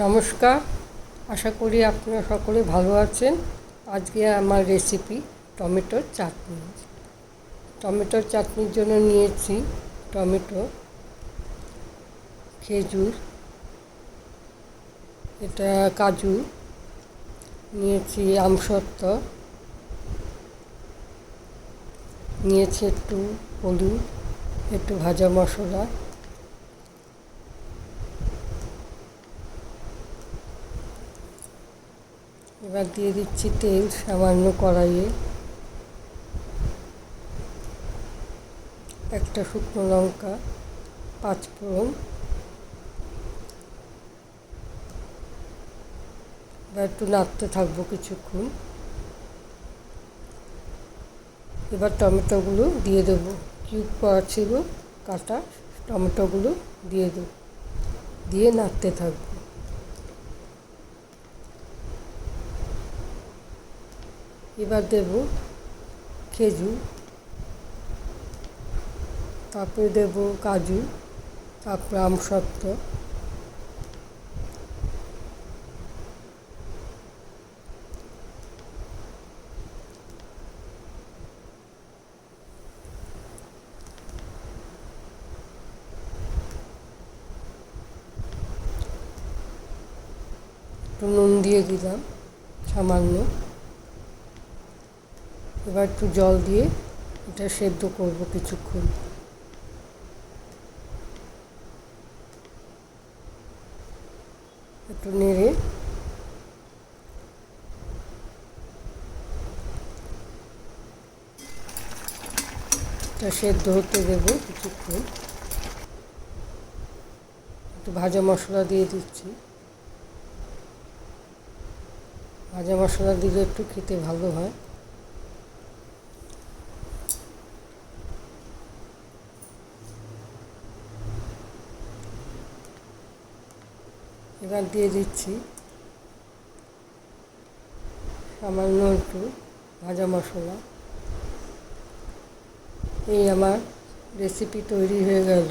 নমস্কার, আশা করি আপনারা সকলে ভালো আছেন। আজকে আমার রেসিপি টমেটোর চাটনি। টমেটোর চাটনির জন্য নিয়েছি টমেটো, খেজুর, এটা কাজু, নিয়েছি আমসত্ত্ব, নিয়েছি একটু হলুদ, একটু ভাজা মশলা, এবার দিয়ে দিচ্ছি তেল সামান্য কড়াইয়ে, একটা শুকনো লঙ্কা, 5 ফোড়ন। এবার একটু নাড়তে থাকবো কিছুক্ষণ। এবার টমেটোগুলো দিয়ে দেবো, কিউব করা ছিল কাটা টমেটোগুলো দিয়ে দেবো, দিয়ে নাড়তে থাকবো। এবার দেব খেজুর, তারপরে দেব কাজু, তারপরে আমসত্ত্ব, একটু নুন দিয়ে দিলাম সামান্য। এবার একটু জল দিয়ে এটা সেদ্ধ করব কিছুক্ষণ। একটু নেড়ে এটা সেদ্ধ হতে দেব কিছুক্ষণ। একটু ভাজা মশলা দিয়ে দিচ্ছি, ভাজা মশলা দিলে একটু খেতে ভালো হয়। এবার দিয়ে দিচ্ছি সামান্য একটু ভাজা মশলা। এই আমার রেসিপি তৈরি হয়ে গেল।